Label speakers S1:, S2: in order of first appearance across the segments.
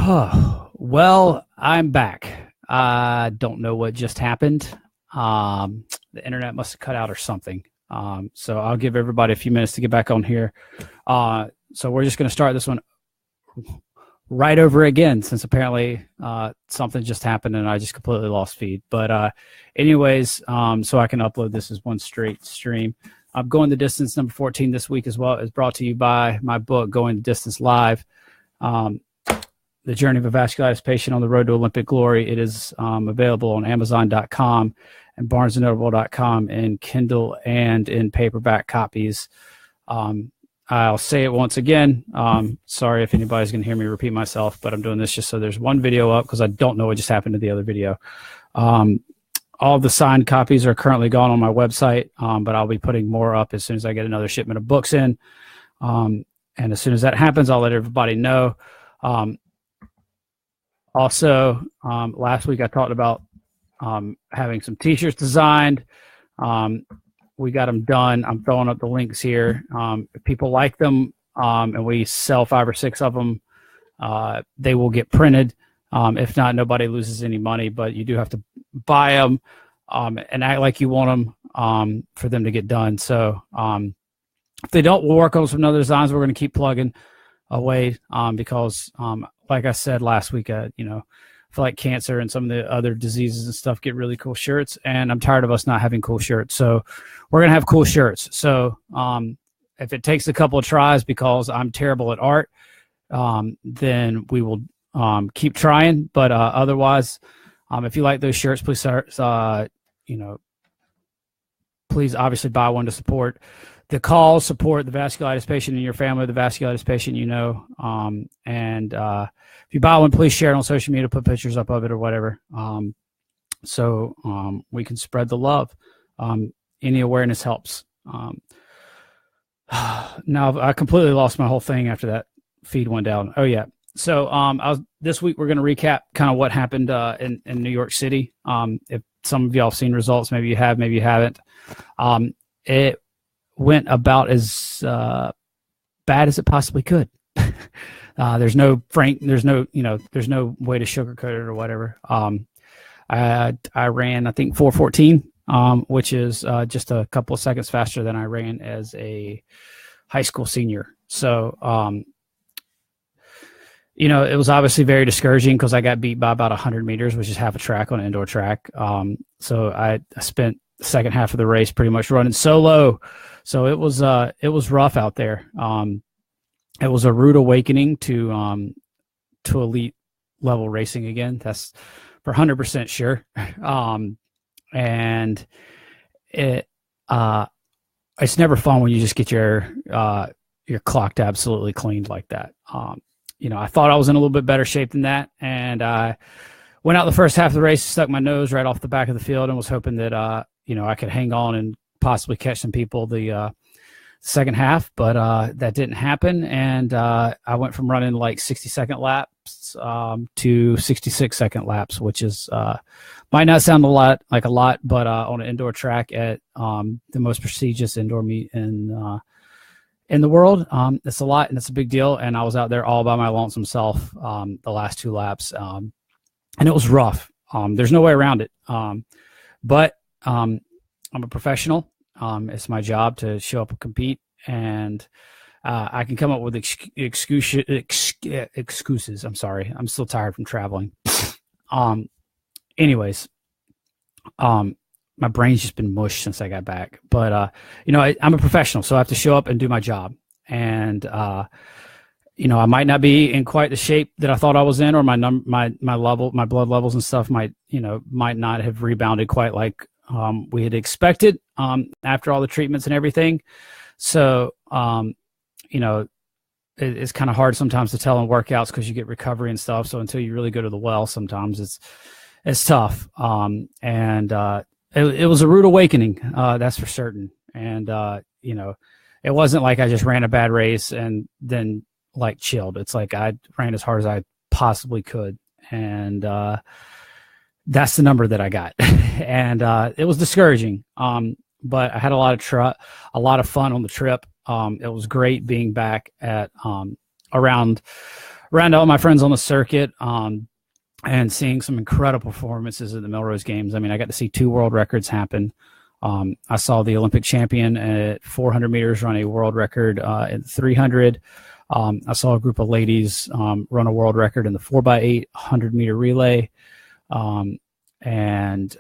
S1: Well, I'm back. I don't know what just happened. The internet must have cut out or something. So I'll give everybody a few minutes to get back on here. So we're just going to start this one right over again, since apparently something just happened and I just completely lost feed. But anyways, so I can upload this as one straight stream. I'm Going the Distance number 14 this week as well is brought to you by my book, Going the Distance Live. The Journey of a Vasculitis Patient on the Road to Olympic Glory. It is available on Amazon.com and BarnesandNoble.com in Kindle and in paperback copies. I'll say it once again. Sorry if anybody's going to hear me repeat myself, but I'm doing this just so there's one video up because I don't know what just happened to the other video. All the signed copies are currently gone on my website, but I'll be putting more up as soon as I get another shipment of books in. And as soon as that happens, I'll let everybody know. Also, last week I talked about having some t-shirts designed. We got them done. I'm throwing up the links here. If people like them and we sell 5 or 6 of them, they will get printed. If not, nobody loses any money, but you do have to buy them and act like you want them for them to get done. So if they don't, we'll work on some other designs. We're going to keep plugging away because like I said last week, I feel like cancer and some of the other diseases and stuff get really cool shirts, and I'm tired of us not having cool shirts. So we're going to have cool shirts. So if it takes a couple of tries because I'm terrible at art, then we will keep trying. But otherwise, if you like those shirts, please please obviously buy one to support the cause, support the vasculitis patient in your family, the vasculitis patient and if you buy one, please share it on social media, put pictures up of it or whatever, so we can spread the love. Any awareness helps. Now, I completely lost my whole thing after that feed went down. Oh, yeah. So this week we're going to recap kind of what happened in New York City. If some of y'all have seen results, maybe you have, maybe you haven't. It went about as bad as it possibly could. There's no way to sugarcoat it or whatever. I ran, I think 4:14, which is just a couple of seconds faster than I ran as a high school senior. So, it was obviously very discouraging because I got beat by about 100 meters, which is half a track on an indoor track. So I spent the second half of the race pretty much running solo. So it was rough out there. It was a rude awakening to elite level racing again. That's for 100% sure. And it's never fun when you just get your clocked absolutely cleaned like that. I thought I was in a little bit better shape than that, and I went out the first half of the race, stuck my nose right off the back of the field, and was hoping that I could hang on and possibly catch some people the second half, but that didn't happen, and I went from running like 60-second laps to 66-second laps, which is might not sound like a lot, but on an indoor track at the most prestigious indoor meet in the world, it's a lot and it's a big deal. And I was out there all by my lonesome self the last 2 laps, and it was rough. There's no way around it. But I'm a professional. It's my job to show up and compete, and I can come up with excuses. I'm sorry. I'm still tired from traveling. Anyways, my brain's just been mush since I got back, but I'm a professional, so I have to show up and do my job. And I might not be in quite the shape that I thought I was in, or my blood levels and stuff might not have rebounded quite like we had expected after all the treatments and everything. So it's kind of hard sometimes to tell in workouts because you get recovery and stuff. So until you really go to the well, sometimes it's tough. It was a rude awakening, that's for certain. And, it wasn't like I just ran a bad race and then like chilled. It's like I ran as hard as I possibly could. And that's the number that I got. And it was discouraging. But I had a lot of fun on the trip. It was great being back at around ran to all my friends on the circuit, and seeing some incredible performances at the Millrose Games. I mean, I got to see 2 world records happen. I saw the Olympic champion at 400 meters run a world record at 300. I saw a group of ladies run a world record in the 4x8 100-meter relay, and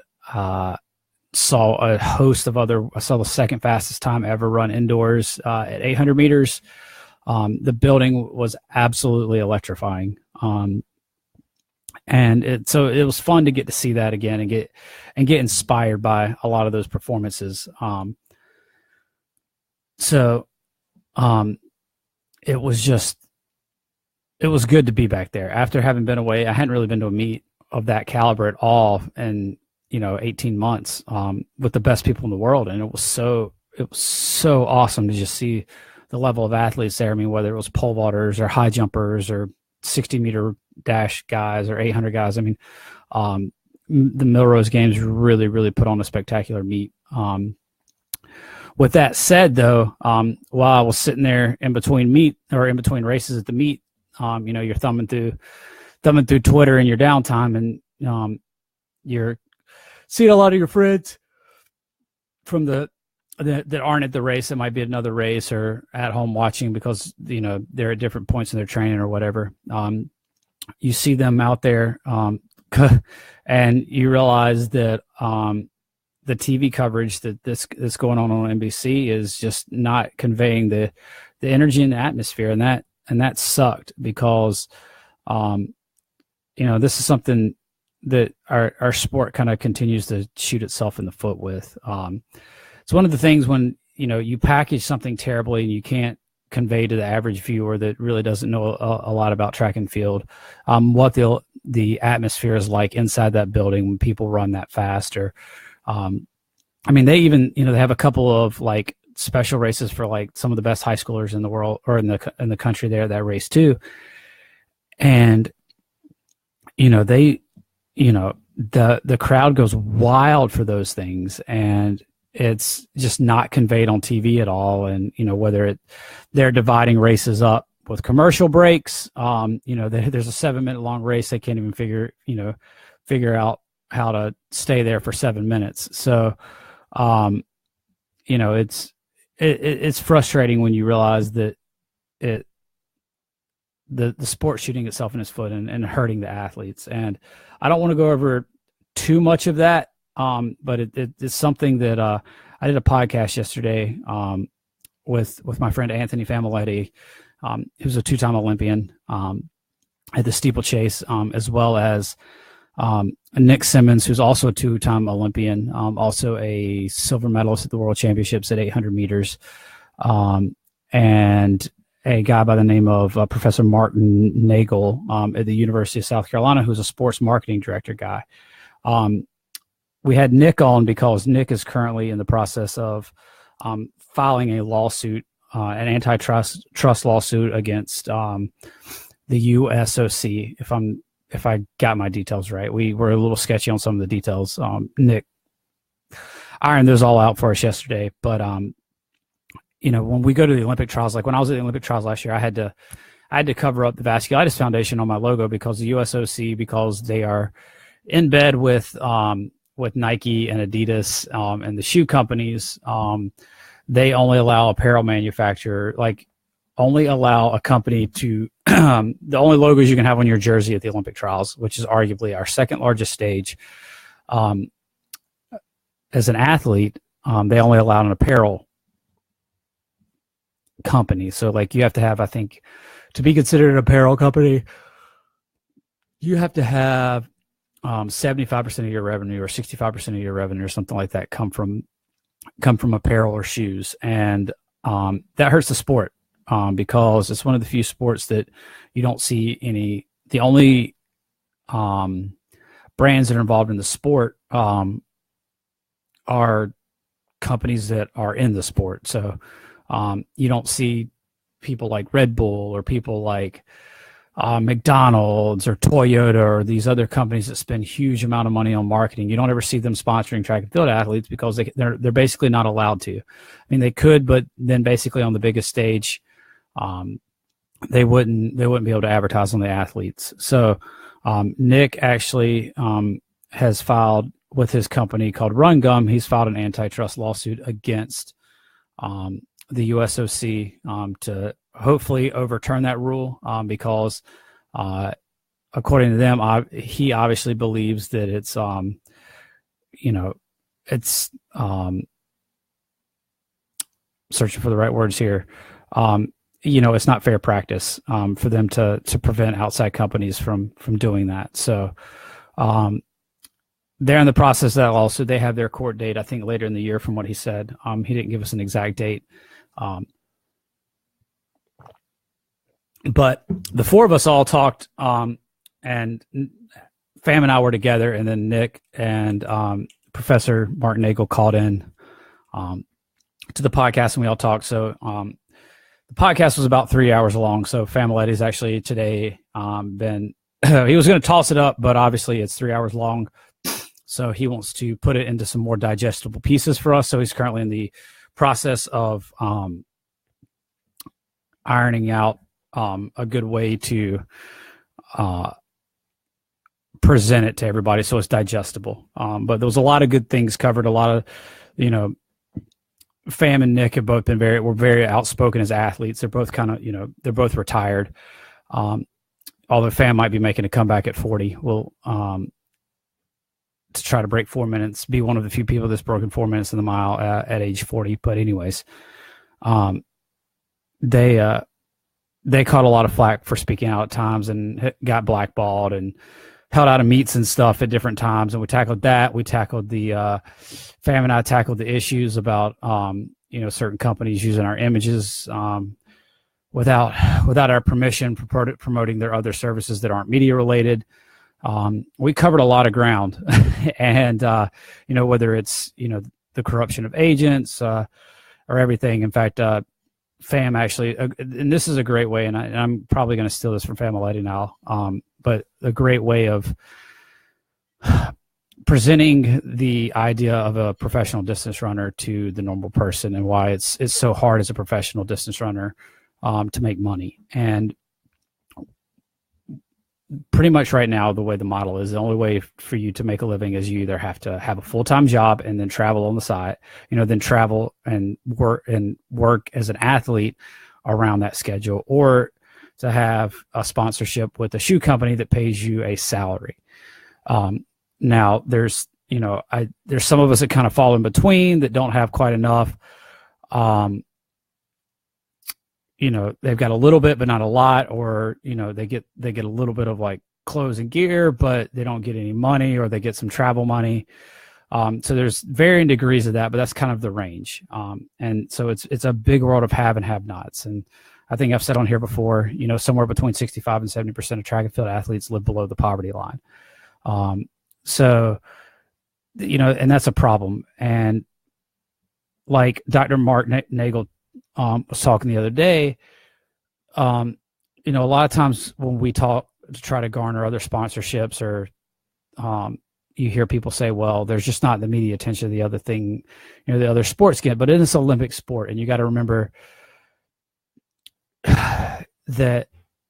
S1: saw a host of other. I saw the second fastest time ever run indoors at 800 meters. The building was absolutely electrifying. And so it was fun to get to see that again and get inspired by a lot of those performances. It was good to be back there after having been away. I hadn't really been to a meet of that caliber at all in 18 months with the best people in the world, and it was so awesome to just see the level of athletes there. I mean, whether it was pole vaulters or high jumpers or 60-meter dash guys or 800 guys. I mean, the Millrose Games really, really put on a spectacular meet. With that said, though, while I was sitting there in between races at the meet, you're thumbing through Twitter in your downtime, and you're seeing a lot of your friends from that aren't at the race. It might be another race or at home watching because they're at different points in their training or whatever. You see them out there, and you realize that the TV coverage that's going on NBC is just not conveying the energy and the atmosphere, and that sucked because this is something that our sport kind of continues to shoot itself in the foot with. It's one of the things when you package something terribly and you can't convey to the average viewer that really doesn't know a lot about track and field what the atmosphere is like inside that building when people run that fast. Or they even they have a couple of like special races for like some of the best high schoolers in the world or in the country there that race too. And the crowd goes wild for those things, and it's just not conveyed on TV at all. And whether they're dividing races up with commercial breaks, there's a 7-minute long race, they can't even figure out how to stay there for 7 minutes. So it's frustrating when you realize that the sport shooting itself in its foot and hurting the athletes. And I don't want to go over too much of that, but it's something that I did a podcast yesterday with my friend Anthony Famiglietti, who's a 2-time Olympian at the steeplechase, as well as Nick Symmonds, who's also a 2-time Olympian, also a silver medalist at the World Championships at 800 meters, and a guy by the name of Professor Martin Nagel at the University of South Carolina, who's a sports marketing director guy. We had Nick on because Nick is currently in the process of filing a lawsuit, an antitrust lawsuit against the USOC. If I got my details right, we were a little sketchy on some of the details. Nick ironed those all out for us yesterday. But when we go to the Olympic trials, like when I was at the Olympic trials last year, I had to cover up the Vasculitis Foundation on my logo because the USOC, because they are in bed with Nike and Adidas and the shoe companies, they only allow apparel manufacturer, only allow a company to the only logos you can have on your jersey at the Olympic trials, which is arguably our second largest stage. As an athlete, they only allow an apparel company. So you have to have, I think, to be considered an apparel company, you have to have 75% of your revenue or 65% of your revenue or something like that come from apparel or shoes. And that hurts the sport because it's one of the few sports that you don't see the only brands that are involved in the sport are companies that are in the sport. So you don't see people like Red Bull or people like McDonald's or Toyota or these other companies that spend huge amount of money on marketing. You don't ever see them sponsoring track and field athletes because they're basically not allowed to. I mean, they could, but then basically on the biggest stage, they wouldn't be able to advertise on the athletes. So Nick actually has filed with his company called Run Gum. He's filed an antitrust lawsuit against the USOC to hopefully overturn that rule because according to them, he obviously believes that it's it's searching for the right words here. It's not fair practice for them to prevent outside companies from doing that. So they're in the process of that lawsuit. They have their court date, I think, later in the year from what he said. He didn't give us an exact date. But the four of us all talked, and Fam and I were together, and then Nick and Professor Mark Nagel called in to the podcast, and we all talked. So the podcast was about 3 hours long. So Famiglietti's actually today been he was going to toss it up, but obviously it's 3 hours long. So he wants to put it into some more digestible pieces for us. So he's currently in the process of ironing out a good way to present it to everybody so it's digestible. But there was a lot of good things covered. A lot of, Fam and Nick have both been were very outspoken as athletes. They're both kind of, they're both retired. Although Fam might be making a comeback at 40. To try to break 4 minutes, be one of the few people that's broken 4 minutes in the mile at age 40. But anyways, they caught a lot of flack for speaking out at times and got blackballed and held out of meets and stuff at different times. And we tackled that. We tackled Fam and I tackled the issues about, certain companies using our images without our permission, promoting their other services that aren't media related. We covered a lot of ground and, whether it's, the corruption of agents or everything. In fact, Fam actually, and this is a great way, and I'm probably going to steal this from Famiglietti now, but a great way of presenting the idea of a professional distance runner to the normal person and why it's so hard as a professional distance runner to make money. And pretty much right now, the way the model is, the only way for you to make a living is you either have to have a full-time job and then travel on the side, then travel and work as an athlete around that schedule, or to have a sponsorship with a shoe company that pays you a salary. Now there's some of us that kind of fall in between that don't have quite enough. They've got a little bit, but not a lot, or, they get a little bit of like clothes and gear, but they don't get any money, or they get some travel money. So there's varying degrees of that, but that's kind of the range. And so it's a big world of have and have nots. And I think I've said on here before, somewhere between 65 and 70% of track and field athletes live below the poverty line. And that's a problem. And like Dr. Mark Nagel was talking the other day, a lot of times when we talk to try to garner other sponsorships, or you hear people say, well, there's just not the media attention the other thing, the other sports get, but it is an Olympic sport. And you got to remember that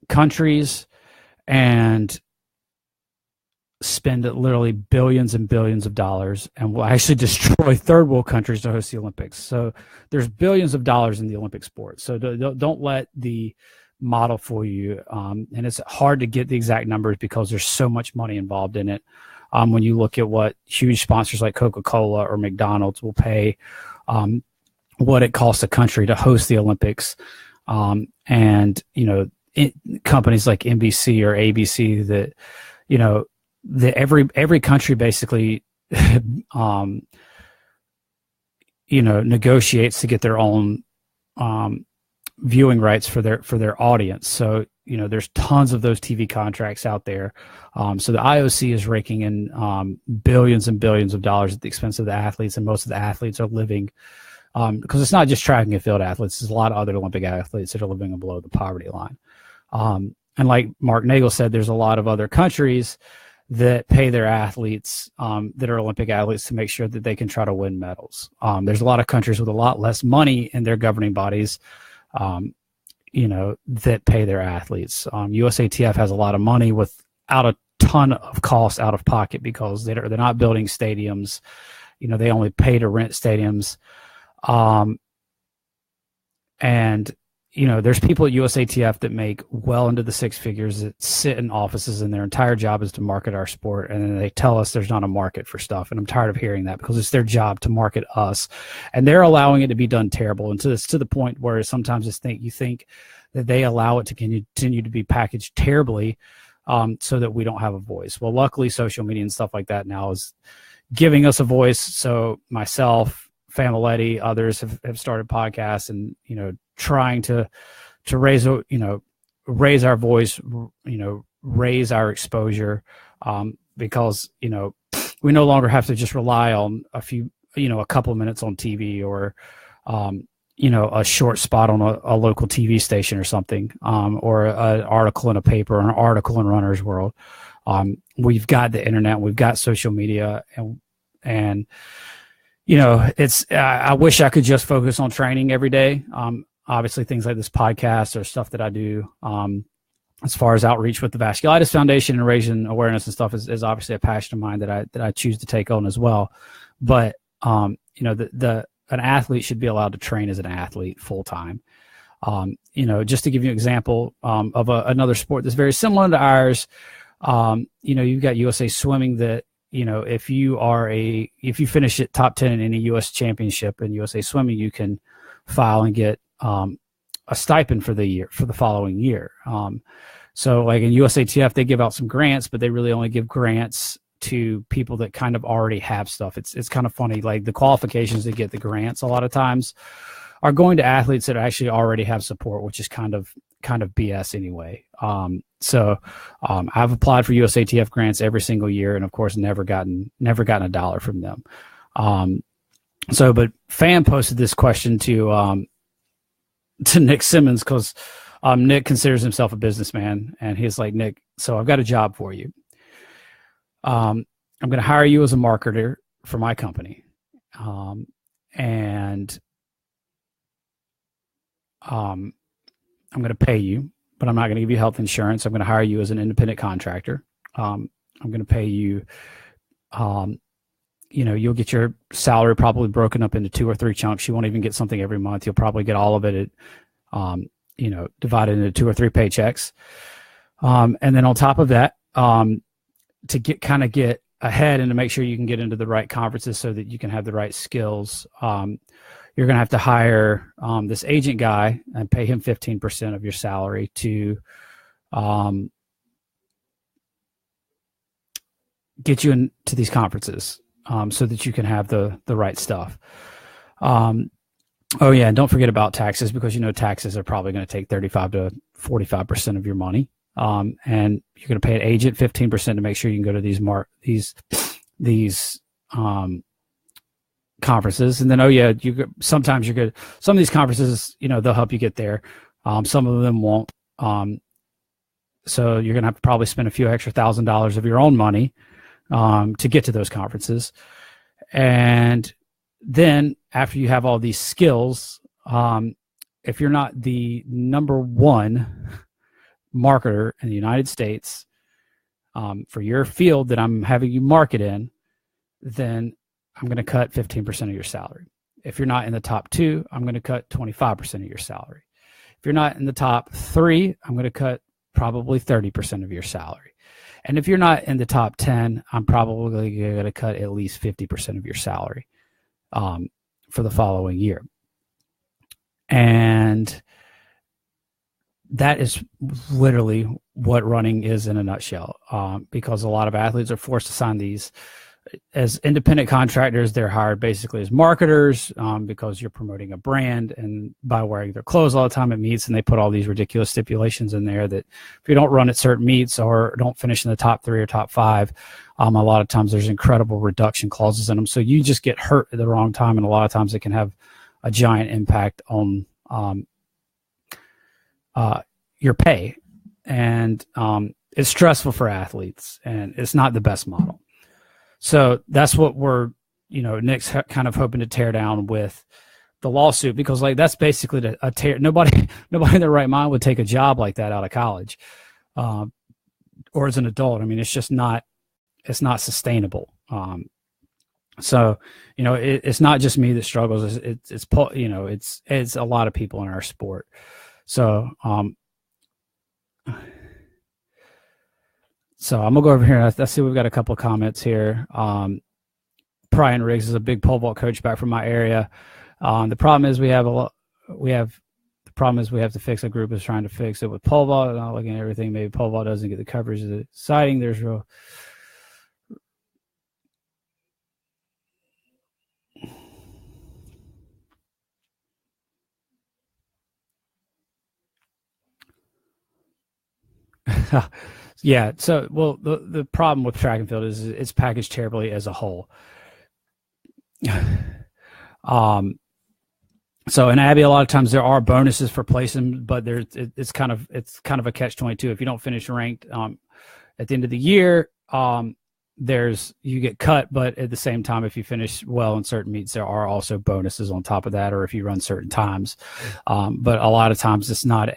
S1: countries and spend literally billions and billions of dollars and will actually destroy third world countries to host the Olympics. So there's billions of dollars in the Olympic sport. So don't let the model fool you. And it's hard to get the exact numbers because there's so much money involved in it. When you look at what huge sponsors like Coca-Cola or McDonald's will pay, what it costs a country to host the Olympics. And, companies like NBC or ABC that, every country basically, negotiates to get their own viewing rights for their audience. So there's tons of those TV contracts out there. So the IOC is raking in billions and billions of dollars at the expense of the athletes, and most of the athletes are living because it's not just track and field athletes. There's a lot of other Olympic athletes that are living below the poverty line. And like Mark Nagel said, there's a lot of other countries that pay their athletes that are Olympic athletes to make sure that they can try to win medals. There's a lot of countries with a lot less money in their governing bodies, that pay their athletes. USATF has a lot of money without a ton of cost out of pocket because they're not building stadiums. They only pay to rent stadiums. And there's people at USATF that make well into the six figures that sit in offices and their entire job is to market our sport. And then they tell us there's not a market for stuff. And I'm tired of hearing that because it's their job to market us. And they're allowing it to be done terrible. And to the point where sometimes you think that they allow it to continue to be packaged terribly so that we don't have a voice. Well, luckily, social media and stuff like that now is giving us a voice. So myself, Famiglietti, others have started podcasts and, trying to raise our voice, raise our exposure, because, we no longer have to just rely on a couple of minutes on TV or, a short spot on a local TV station or something, or an article in a paper or an article in Runner's World. We've got the internet, we've got social media, and I wish I could just focus on training every day. Obviously things like this podcast or stuff that I do, as far as outreach with the Vasculitis Foundation and raising awareness and stuff is obviously a passion of mine that I choose to take on as well. But, an athlete should be allowed to train as an athlete full time. Just to give you an example, of another sport that's very similar to ours, you've got USA Swimming that, if you finish at top 10 in any U.S. championship in USA Swimming, you can file and get a stipend for the following year. So like in USATF, they give out some grants, but they really only give grants to people that kind of already have stuff. It's kind of funny. Like the qualifications to get the grants a lot of times are going to athletes that actually already have support, which is kind of BS anyway. So I've applied for USATF grants every single year, and of course never gotten a dollar from them. But Fam posted this question to Nick Symmonds because Nick considers himself a businessman, and he's like, Nick, so I've got a job for you. I'm going to hire you as a marketer for my company, and I'm going to pay you, but I'm not going to give you health insurance. I'm going to hire you as an independent contractor. I'm going to pay you. You'll get your salary probably broken up into 2 or 3 chunks. You won't even get something every month. You'll probably get all of it divided into 2 or 3 paychecks. And then on top of that, to get ahead and to make sure you can get into the right conferences so that you can have the right skills, you're going to have to hire this agent guy and pay him 15% of your salary to get you into these conferences. So that you can have the right stuff. And don't forget about taxes, because taxes are probably going to take 35 to 45% of your money. And you're going to pay an agent 15% to make sure you can go to these conferences. And then sometimes you're good. Some of these conferences, they'll help you get there. Some of them won't. So you're going to have to probably spend a few extra $1,000s of your own money to get to those conferences. And then after you have all these skills, if you're not the number one marketer in the United States for your field that I'm having you market in, then I'm going to cut 15% of your salary. If you're not in the top 2, I'm going to cut 25% of your salary. If you're not in the top 3, I'm going to cut probably 30% of your salary. And if you're not in the top 10, I'm probably going to cut at least 50% of your salary for the following year. And that is literally what running is in a nutshell, because a lot of athletes are forced to sign these as independent contractors. They're hired basically as marketers because you're promoting a brand, and by wearing their clothes all the time at meets, and they put all these ridiculous stipulations in there that if you don't run at certain meets or don't finish in the top 3 or top 5, a lot of times there's incredible reduction clauses in them. So you just get hurt at the wrong time, and a lot of times it can have a giant impact on your pay. And it's stressful for athletes, and it's not the best model. So that's what we're, Nick's kind of hoping to tear down with the lawsuit, because like that's basically a tear. Nobody in their right mind would take a job like that out of college, or as an adult. I mean, it's just not sustainable. So, it's not just me that struggles. It's a lot of people in our sport. So, so I'm gonna go over here. Let's see. We've got a couple of comments here. Brian Riggs is a big pole vault coach back from my area. The problem is we have to fix. A group is trying to fix it with pole vault. Not looking at everything. Maybe pole vault doesn't get the coverage of the sighting. There's real. Yeah. So, well, the problem with track and field is it's packaged terribly as a whole. So in Abby, a lot of times there are bonuses for placing, but it's kind of a catch-22. If you don't finish ranked at the end of the year, you get cut, but at the same time, if you finish well in certain meets, there are also bonuses on top of that, or if you run certain times. But a lot of times it's not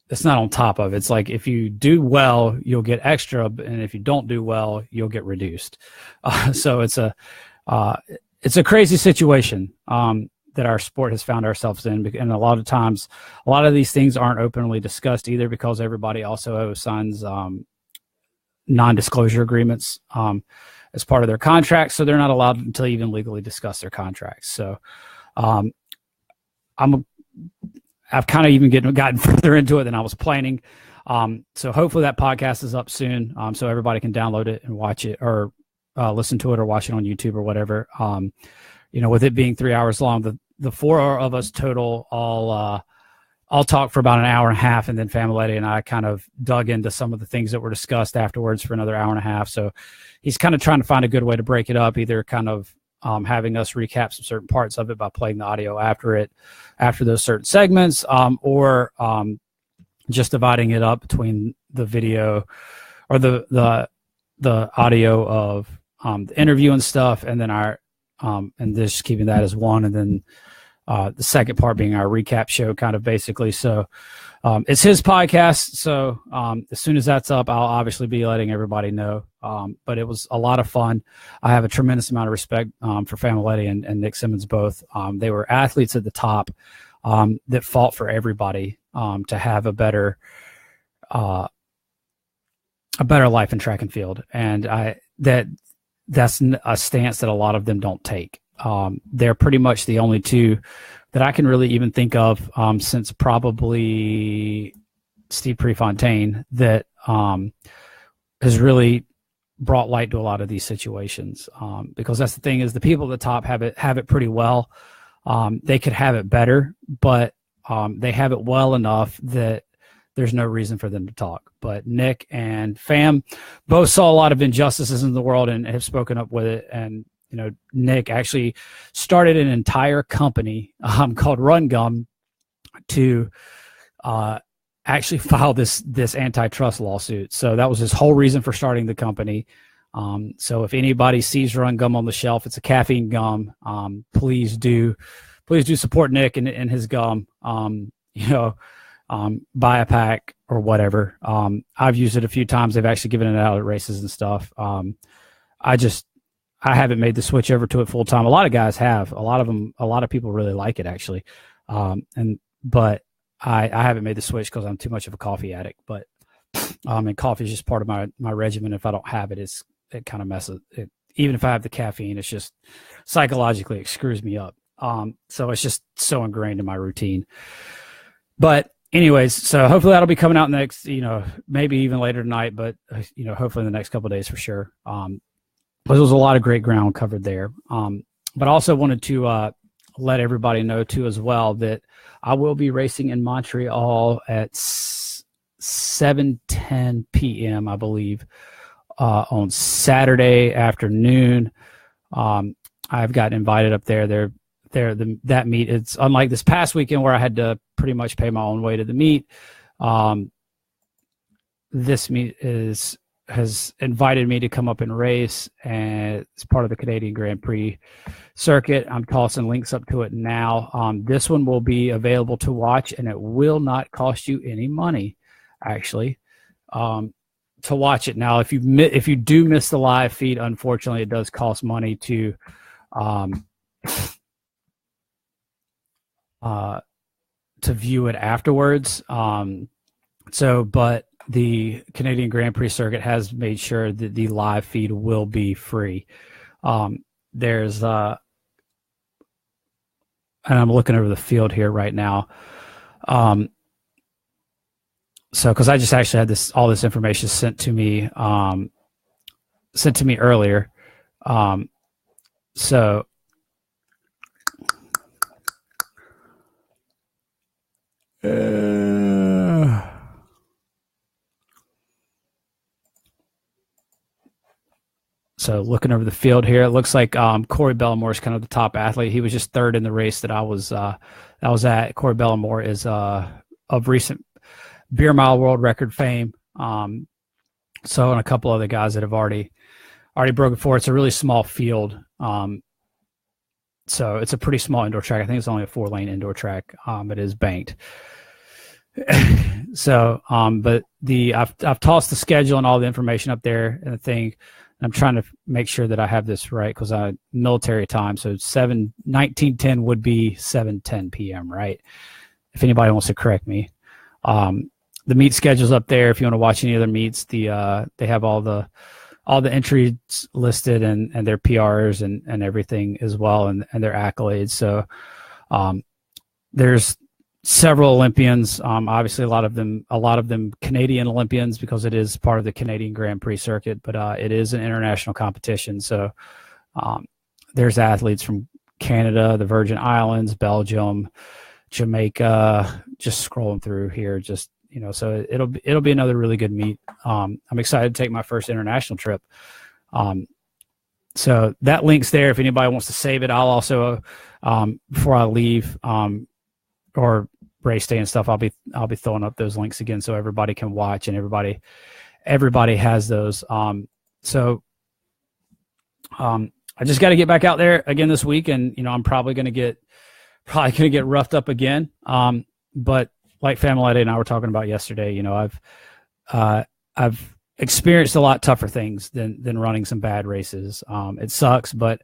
S1: it's not on top of. It's like if you do well, you'll get extra, and if you don't do well, you'll get reduced. So it's a crazy situation that our sport has found ourselves in, and a lot of times, a lot of these things aren't openly discussed either, because everybody also signs non-disclosure agreements as part of their contracts, so they're not allowed to even legally discuss their contracts. So I've kind of even gotten further into it than I was planning. So hopefully that podcast is up soon, so everybody can download it and watch it, or listen to it, or watch it on YouTube or whatever. With it being 3 hours long, the four of us total all talk for about an hour and a half, and then Famiglietti and I kind of dug into some of the things that were discussed afterwards for another hour and a half. So he's kind of trying to find a good way to break it up, either kind of having us recap some certain parts of it by playing the audio after those certain segments, or just dividing it up between the video or the audio of the interview and stuff, and then and just keeping that as one, and then the second part being our recap show, kind of basically. So it's his podcast. So as soon as that's up, I'll obviously be letting everybody know. But it was a lot of fun. I have a tremendous amount of respect for Famiglietti and Nick Symmonds both. They were athletes at the top that fought for everybody to have a better life in track and field. And that's a stance that a lot of them don't take. They're pretty much the only two that I can really even think of since probably Steve Prefontaine that has really brought light to a lot of these situations, because that's the thing, is the people at the top have it pretty well. They could have it better, but they have it well enough that there's no reason for them to talk. But Nick and Fam both saw a lot of injustices in the world and have spoken up with it. And Nick actually started an entire company called Run Gum to actually file this antitrust lawsuit. So that was his whole reason for starting the company. So if anybody sees Run Gum on the shelf, it's a caffeine gum. Please do support Nick and his gum. Buy a pack or whatever. I've used it a few times. They've actually given it out at races and stuff. I haven't made the switch over to it full time. A lot of guys have. A lot of people really like it, actually. But I haven't made the switch because I'm too much of a coffee addict. But and coffee is just part of my regimen. If I don't have it, it kind of messes it. Even if I have the caffeine, it's just psychologically it screws me up. So it's just so ingrained in my routine. But anyways, so hopefully that'll be coming out next, maybe even later tonight, but hopefully in the next couple of days for sure. But there was a lot of great ground covered there. But I also wanted to let everybody know too as well that I will be racing in Montreal at 7:10 p.m. I believe on Saturday afternoon. I've gotten invited up there. That meet, it's unlike this past weekend where I had to pretty much pay my own way to the meet. This meet is has invited me to come up and race, and it's part of the Canadian Grand Prix circuit. I'm tossing links up to it now. This one will be available to watch, and it will not cost you any money, actually, to watch it. Now, if you do miss the live feed, unfortunately, it does cost money to view it afterwards. But the Canadian Grand Prix circuit has made sure that the live feed will be free. There's and I'm looking over the field here right now. Because I just actually had all this information sent to me earlier. So looking over the field here, it looks like Corey Bellamore is kind of the top athlete. He was just third in the race that I was at. Corey Bellamore is of recent beer mile world record fame. And a couple other guys that have already broken for it. It's a really small field. So it's a pretty small indoor track. I think it's only a 4-lane indoor track. It is banked. But I've tossed the schedule and all the information up there and the thing. I'm trying to make sure that I have this right because military time. So 19:10 would be 7:10 p.m. Right? If anybody wants to correct me. The meet schedule's up there. If you want to watch any other meets, they have all the entries listed and their PRs and everything as well and their accolades. So there's several Olympians, obviously a lot of them Canadian Olympians because it is part of the Canadian Grand Prix circuit, but it is an international competition. So there's athletes from Canada, the Virgin Islands, Belgium, Jamaica, just scrolling through here, so it'll be another really good meet. I'm excited to take my first international trip. So that link's there if anybody wants to save it. I'll also, before I leave, or race day and stuff, I'll be throwing up those links again so everybody can watch and everybody has those. I just got to get back out there again this week, and I'm probably gonna get roughed up again. But like Famiglietti and I were talking about yesterday, I've experienced a lot tougher things than running some bad races. It sucks, but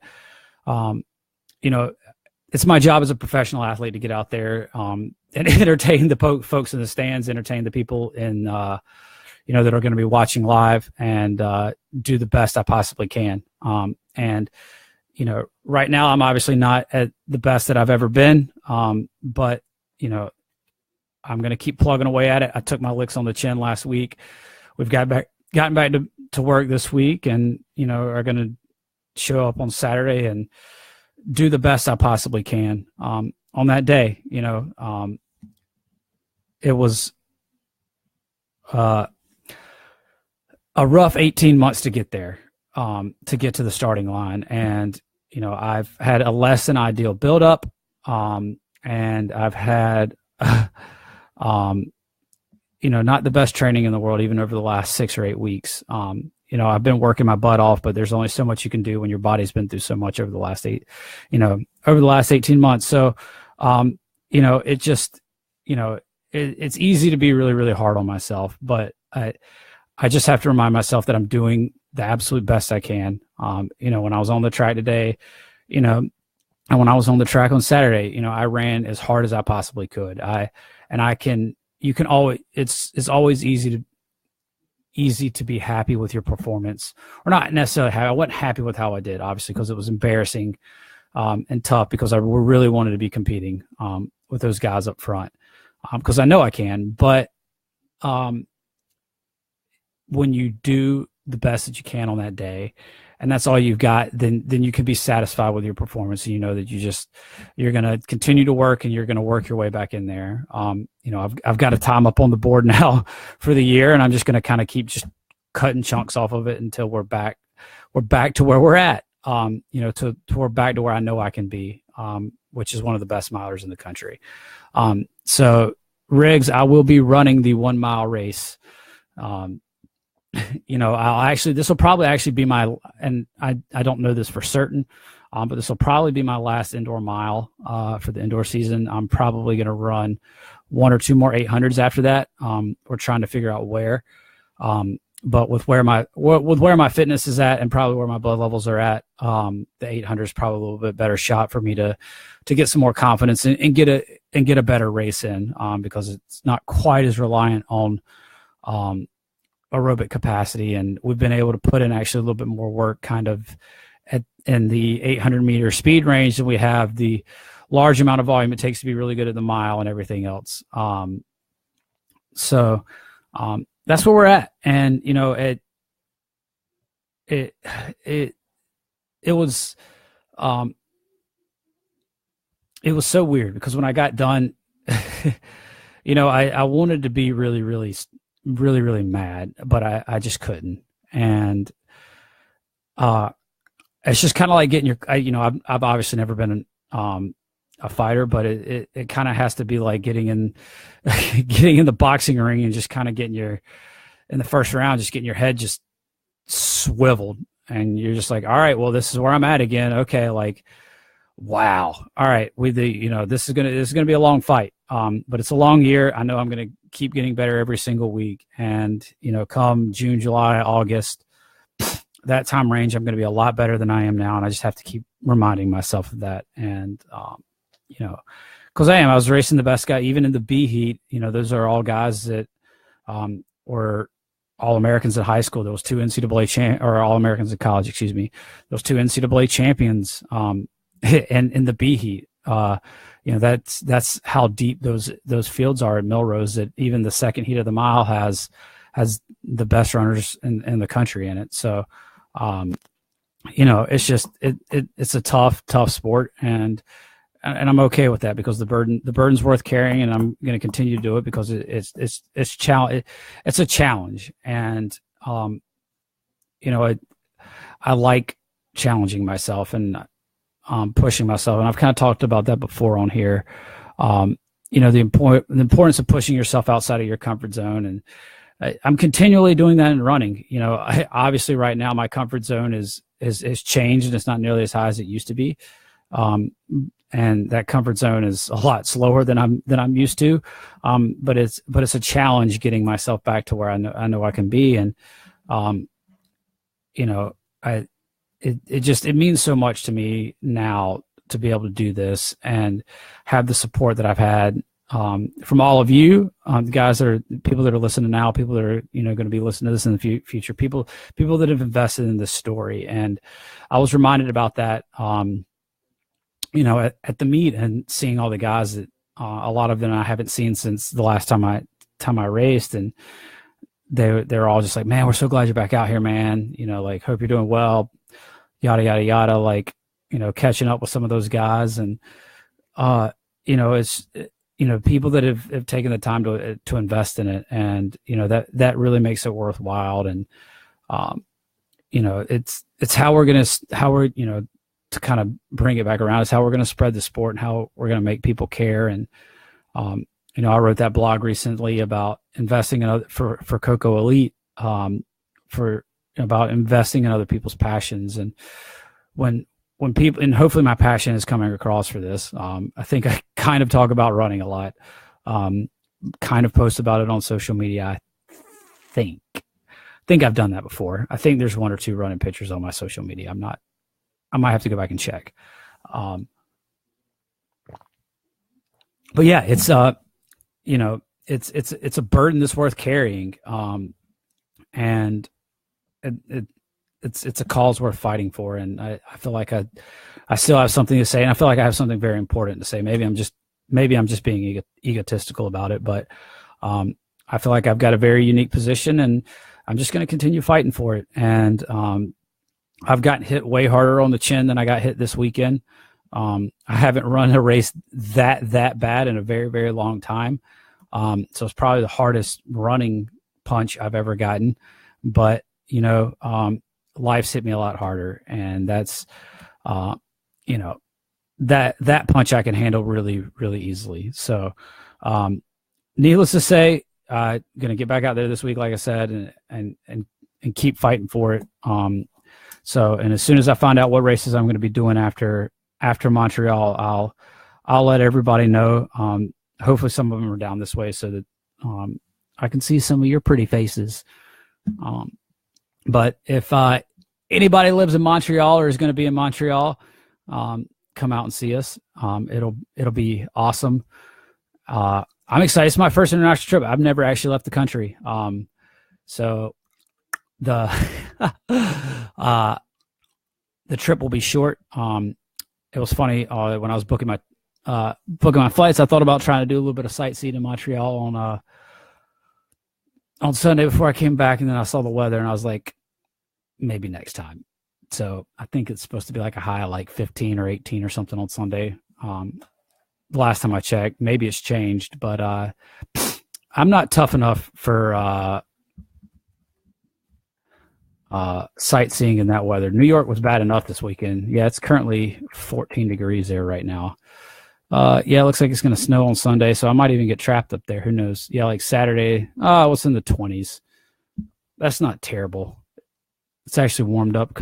S1: it's my job as a professional athlete to get out there and entertain the folks in the stands, entertain the people that are going to be watching live, and do the best I possibly can. Right now I'm obviously not at the best that I've ever been, but I'm going to keep plugging away at it. I took my licks on the chin last week. We've gotten back to work this week, and are going to show up on Saturday and do the best I possibly can. On that day, it was a rough 18 months to get there, to get to the starting line. And, I've had a less than ideal buildup, and I've had, not the best training in the world, even over the last 6 or 8 weeks. I've been working my butt off, but there's only so much you can do when your body's been through so much over the last 18 months. So, it just, it's easy to be really, really hard on myself, but I just have to remind myself that I'm doing the absolute best I can. When I was on the track today, and when I was on the track on Saturday, I ran as hard as I possibly could. It's always easy to be happy with your performance, or not necessarily happy. I wasn't happy with how I did, obviously, because it was embarrassing and tough, because I really wanted to be competing with those guys up front, because I know I can. But when you do the best that you can on that day, and that's all you've got, then you can be satisfied with your performance, and that you're going to continue to work, and you're going to work your way back in there. I've got a time up on the board now for the year, and I'm just going to kind of keep just cutting chunks off of it until we're back to where we're at. We're back to where I know I can be, which is one of the best milers in the country. So Riggs, I will be running the 1 mile race this will probably actually be my, and I don't know this for certain, but this will probably be my last indoor mile for the indoor season. I'm probably going to run one or two more 800s after that. We're trying to figure out where, but with where my fitness is at and probably where my blood levels are at, the 800 is probably a little bit better shot for me to get some more confidence and get a better race in, because it's not quite as reliant on aerobic capacity, and we've been able to put in actually a little bit more work kind of in the 800 meter speed range than we have the large amount of volume it takes to be really good at the mile and everything else. So that's where we're at. And, it was so weird because when I got done, I wanted to be really, really, really, really mad, but I just couldn't. And it's just kind of like getting I've obviously never been a fighter, but it kind of has to be like getting in the boxing ring and just kind of in the first round, just getting your head just swiveled, and you're just like, all right, well, this is where I'm at again. Okay, like, wow, all right, this is gonna be a long fight, but it's a long year. I know I'm gonna keep getting better every single week, and come June, July, August, that time range, I'm going to be a lot better than I am now, and I just have to keep reminding myself of that. And because I was racing the best guy, even in the B heat. Those are all guys that were All-Americans in high school. Those two NCAA or All-Americans in college, excuse me. Those two NCAA champions, and in the B heat. That's how deep those fields are at Millrose, that even the second heat of the mile has the best runners in the country in it. So, it's just it's a tough sport, and I'm okay with that because the burden's worth carrying, and I'm going to continue to do it because it's a challenge, and I like challenging myself and pushing myself, and I've kind of talked about that before on here. The importance of pushing yourself outside of your comfort zone, and I'm continually doing that in running. Obviously right now my comfort zone is changed, and it's not nearly as high as it used to be. And that comfort zone is a lot slower than I'm used to. But it's a challenge getting myself back to where I know I can be. And, it means so much to me now to be able to do this and have the support that I've had from all of you, people that are listening now, people that are going to be listening to this in the future, people that have invested in this story. And I was reminded about that, at the meet, and seeing all the guys that a lot of them I haven't seen since the last time I raced, and they're all just like, man, we're so glad you're back out here, man. Like, hope you're doing well, yada yada yada. Like, catching up with some of those guys, and it's. People that have taken the time to invest in it, and that really makes it worthwhile. And it's how we're to kind of bring it back around. It's how we're going to spread the sport and how we're going to make people care. And I wrote that blog recently about investing in for Coco Elite, about investing in other people's passions. And when people, and hopefully my passion is coming across for this. I think I kind of talk about running a lot, kind of post about it on social media. I think I've done that before. I think there's one or two running pictures on my social media. I might have to go back and check. But yeah, it's it's a burden that's worth carrying. And it's a cause worth fighting for, and I feel like I still have something to say, and I feel like I have something very important to say. Maybe I'm just being egotistical about it, but I feel like I've got a very unique position, and I'm just going to continue fighting for it. And I've gotten hit way harder on the chin than I got hit this weekend. I haven't run a race that bad in a very, very long time. So it's probably the hardest running punch I've ever gotten, but life's hit me a lot harder, and that's, that punch I can handle really, really easily. So, needless to say, going to get back out there this week, like I said, and and keep fighting for it. So, and as soon as I find out what races I'm going to be doing after Montreal, I'll let everybody know. Hopefully some of them are down this way so that I can see some of your pretty faces. But if anybody lives in Montreal or is going to be in Montreal, come out and see us. It'll be awesome. I'm excited. It's my first international trip. I've never actually left the country. So the trip will be short. It was funny when I was booking my flights. I thought about trying to do a little bit of sightseeing in Montreal on Sunday before I came back, and then I saw the weather and I was like, maybe next time. So I think it's supposed to be like a high of like 15 or 18 or something on Sunday. The last time I checked, maybe it's changed, but I'm not tough enough for sightseeing in that weather. New York was bad enough this weekend. Yeah, it's currently 14 degrees there right now. Yeah, it looks like it's going to snow on Sunday, so I might even get trapped up there. Who knows? Yeah, like Saturday, it's in the 20s. That's not terrible. It's actually warmed up.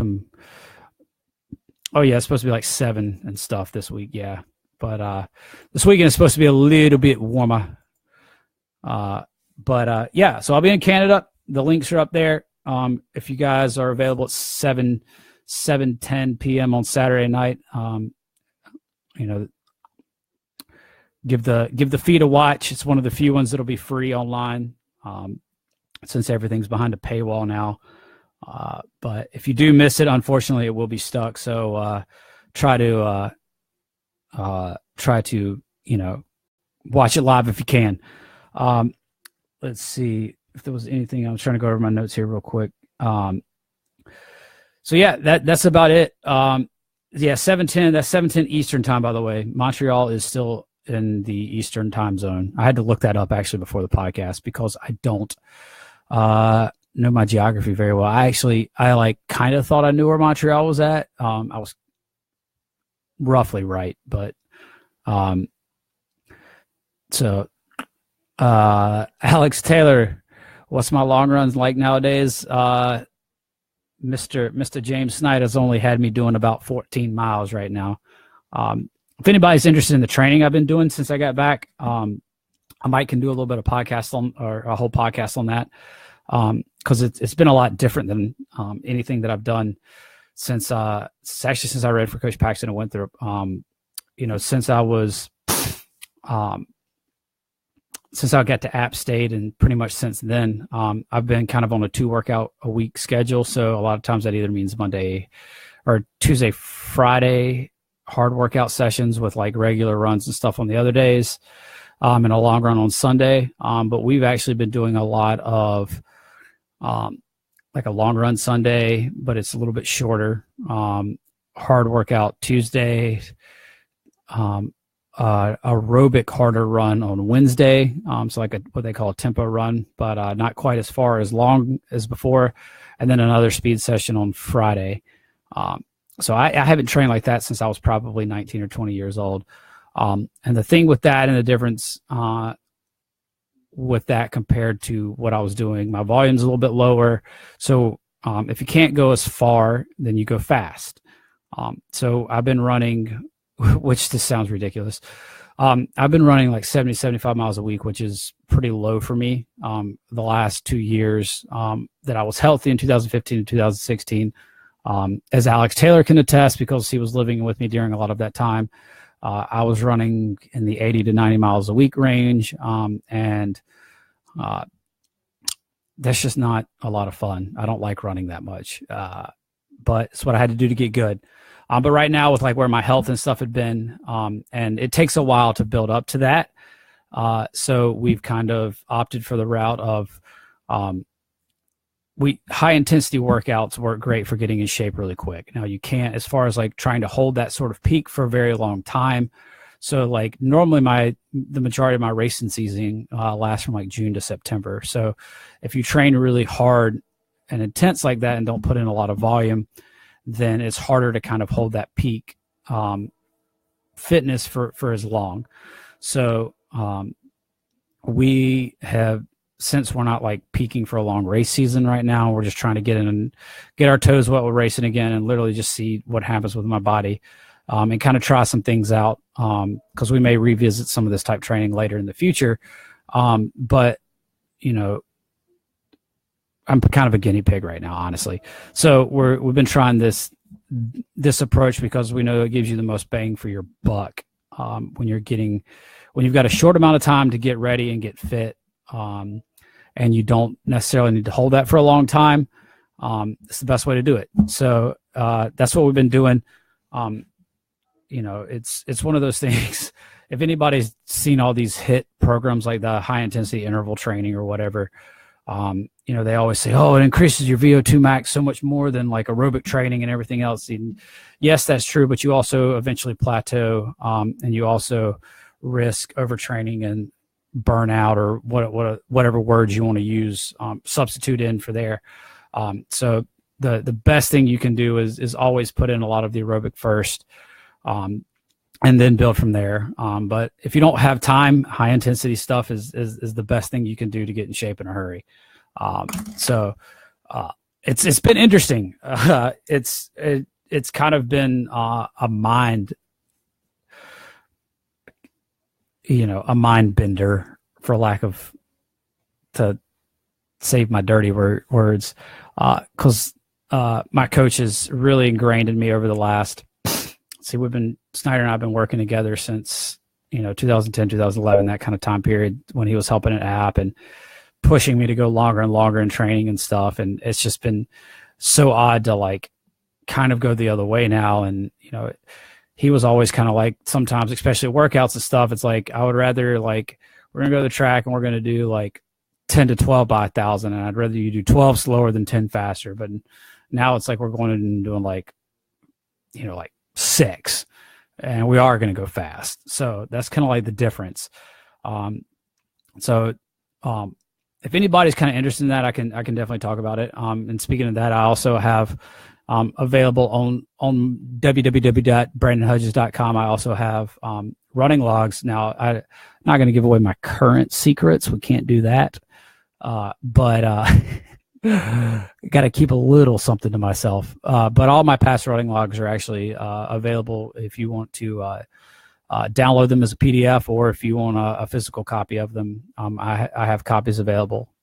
S1: Oh, yeah, it's supposed to be like 7 and stuff this week, yeah. But this weekend is supposed to be a little bit warmer. Yeah, so I'll be in Canada. The links are up there. If you guys are available at 7:10 p.m. on Saturday night, give the feed a watch. It's one of the few ones that'll be free online, since everything's behind a paywall now. But if you do miss it, unfortunately, it will be stuck. So try to watch it live if you can. Let's see if there was anything. I was trying to go over my notes here real quick. So yeah, that's about it. Yeah, 7:10. That's 7:10 Eastern time, by the way. Montreal is still in the Eastern time zone. I had to look that up actually before the podcast because I don't know my geography very well. I kind of thought I knew where Montreal was at. I was roughly right, but so Alex Taylor, what's my long runs like nowadays? Mr. James Snyder's only had me doing about 14 miles right now. If anybody's interested in the training I've been doing since I got back, I might can do a little bit of podcast or a whole podcast on that. Because it's been a lot different than anything that I've done since I read for Coach Paxton and went through. Since I got to App State and pretty much since then, I've been kind of on a 2 workout a week schedule. So a lot of times that either means Monday or Tuesday, Friday hard workout sessions with like regular runs and stuff on the other days, and a long run on Sunday. But we've actually been doing a lot of like a long run Sunday, but it's a little bit shorter. Hard workout Tuesday, aerobic harder run on Wednesday. So like what they call a tempo run, but not quite as far as long as before. And then another speed session on Friday. So I haven't trained like that since I was probably 19 or 20 years old. And the thing with that and the difference with that compared to what I was doing, my volume's a little bit lower. So if you can't go as far, then you go fast. So I've been running, which this sounds ridiculous. I've been running like 70, 75 miles a week, which is pretty low for me. The last 2 years that I was healthy in 2015 and 2016, as Alex Taylor can attest because he was living with me during a lot of that time, I was running in the 80 to 90 miles a week range. And that's just not a lot of fun. I don't like running that much, but it's what I had to do to get good. But right now with like where my health and stuff had been, and it takes a while to build up to that. So we've kind of opted for the route of, high intensity workouts work great for getting in shape really quick. Now you can't, as far as like trying to hold that sort of peak for a very long time. So like normally the majority of my racing season lasts from like June to September. So if you train really hard and intense like that and don't put in a lot of volume, then it's harder to kind of hold that peak fitness for as long. So we have since we're not like peaking for a long race season right now, we're just trying to get in and get our toes wet with racing again and literally just see what happens with my body, and kind of try some things out, because we may revisit some of this type training later in the future. But, you know, I'm kind of a guinea pig right now, honestly. So we've been trying this approach because we know it gives you the most bang for your buck, when you've got a short amount of time to get ready and get fit, and you don't necessarily need to hold that for a long time. It's the best way to do it. So that's what we've been doing. You know, it's one of those things. If anybody's seen all these hit programs like the high intensity interval training or whatever, you know, they always say, oh, it increases your VO2 max so much more than like aerobic training and everything else. And yes, that's true, but you also eventually plateau, and you also risk overtraining and burnout, or whatever words you want to use, substitute in for there. So the best thing you can do is always put in a lot of the aerobic first, and then build from there. But if you don't have time, high intensity stuff is the best thing you can do to get in shape in a hurry. So it's been interesting. It's kind of been a mind bender, for lack of, to save my dirty words, because my coach has really ingrained in me over the last, see, Snyder and I have been working together since, 2010, 2011, that kind of time period, when he was helping at App and pushing me to go longer and longer in training and stuff. And it's just been so odd to like kind of go the other way now. And, he was always kind of like, sometimes, especially workouts and stuff, it's like, I would rather, like, we're going to go to the track and we're going to do like 10 to 12 by 1,000. And I'd rather you do 12 slower than 10 faster. But now it's like, we're going and doing like, like 6, and we are going to go fast. So that's kind of like the difference. If anybody's kind of interested in that, I can definitely talk about it. And speaking of that, I also have available on www.brandonhudges.com. I also have running logs. Now, I'm not going to give away my current secrets. We can't do that. But got to keep a little something to myself. But all my past running logs are actually available if you want to download them as a PDF, or if you want a physical copy of them. I have copies available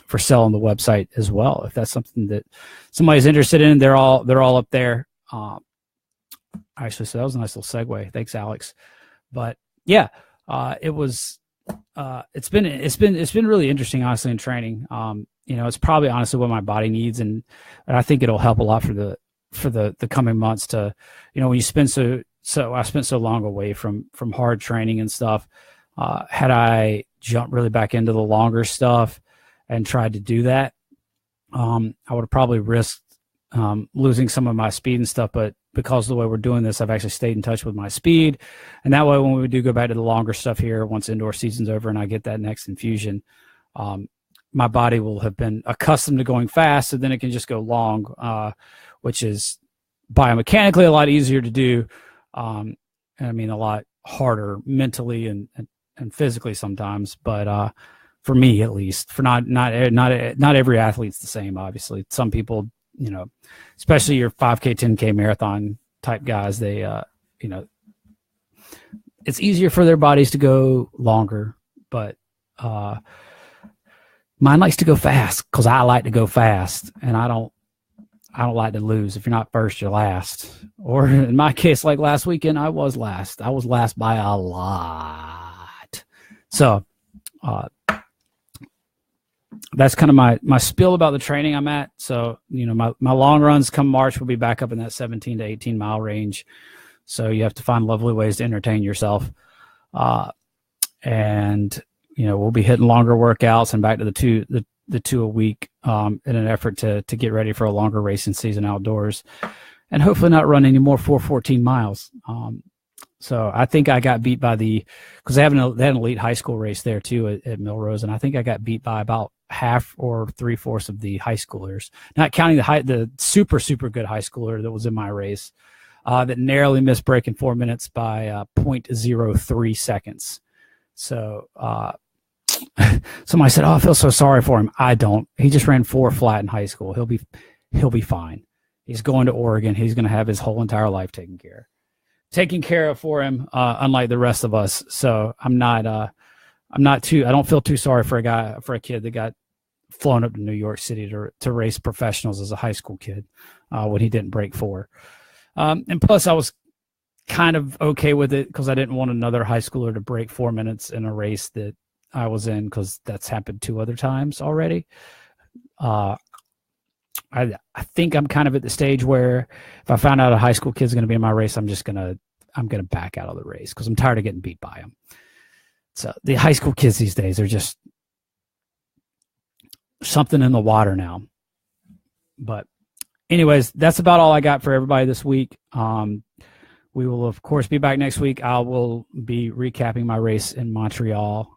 S1: for sale on the website as well. If that's something that somebody's interested in, they're all up there. Actually, so that was a nice little segue. Thanks, Alex. But yeah, it's been really interesting, honestly, in training. It's probably honestly what my body needs, and I think it'll help a lot for the coming months to, when you spend so I spent so long away from hard training and stuff. Had I jumped really back into the longer stuff and tried to do that, I would have probably risked losing some of my speed and stuff. But because of the way we're doing this, I've actually stayed in touch with my speed. And that way, when we do go back to the longer stuff here, once indoor season's over and I get that next infusion, my body will have been accustomed to going fast, so then it can just go long, which is biomechanically a lot easier to do. I mean, a lot harder mentally and physically sometimes, but for me at least, for not every athlete's the same. Obviously, some people, especially your 5K, 10K marathon type guys, they, it's easier for their bodies to go longer, but mine likes to go fast because I like to go fast, and I don't like to lose. If you're not first, you're last. Or in my case, like last weekend, I was last. I was last by a lot. So that's kind of my spiel about the training I'm at. So, my long runs come March will be back up in that 17 to 18 mile range. So you have to find lovely ways to entertain yourself. And, we'll be hitting longer workouts and back to the two a week in an effort to get ready for a longer racing season outdoors, and hopefully not run any more 414 miles. So I think I got beat by because they had an elite high school race there too at Millrose, and I think I got beat by about half or 3/4 of the high schoolers, not counting the super, super good high schooler that was in my race, that narrowly missed breaking 4 minutes by 0.03 seconds. So, somebody said, "Oh, I feel so sorry for him." I don't. He just ran 4 flat in high school. He'll be fine. He's going to Oregon. He's going to have his whole entire life taken care of for him, unlike the rest of us. So I don't feel too sorry for a kid that got flown up to New York City to race professionals as a high school kid, when he didn't break 4. And plus I was kind of okay with it because I didn't want another high schooler to break 4 minutes in a race that I was in, because that's happened 2 other times already. I think I'm kind of at the stage where if I found out a high school kid's going to be in my race, I'm going to back out of the race because I'm tired of getting beat by them. So the high school kids these days are just something in the water now. But anyways, that's about all I got for everybody this week. We will, of course, be back next week. I will be recapping my race in Montreal,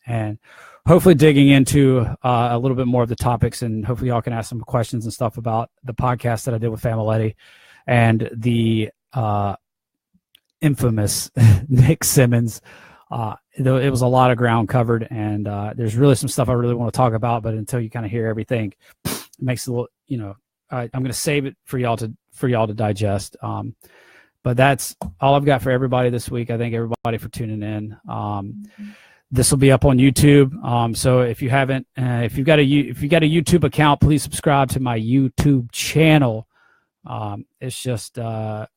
S1: and hopefully digging into a little bit more of the topics, and hopefully y'all can ask some questions and stuff about the podcast that I did with Famiglietti and the infamous Nick Symmonds. It was a lot of ground covered, and there's really some stuff I really want to talk about, but until you kind of hear everything, it makes it a little, I'm going to save it for y'all to digest. But that's all I've got for everybody this week. I thank everybody for tuning in. This will be up on YouTube. So if you haven't, if you've got a YouTube account, please subscribe to my YouTube channel. It's just, y'all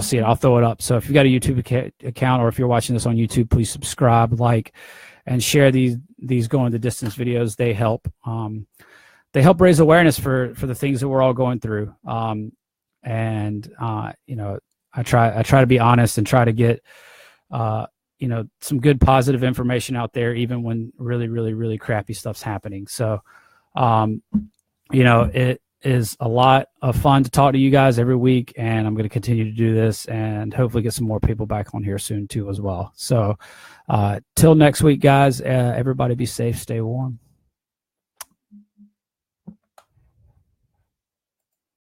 S1: see it. I'll throw it up. So if you've got a YouTube account, or if you're watching this on YouTube, please subscribe, like, and share these Going the Distance videos. They help. They help raise awareness for the things that we're all going through. And I try to be honest and try to get some good positive information out there, even when really, really, really crappy stuff's happening. So, it is a lot of fun to talk to you guys every week, and I'm going to continue to do this and hopefully get some more people back on here soon too as well. So, till next week, guys, everybody be safe, stay warm.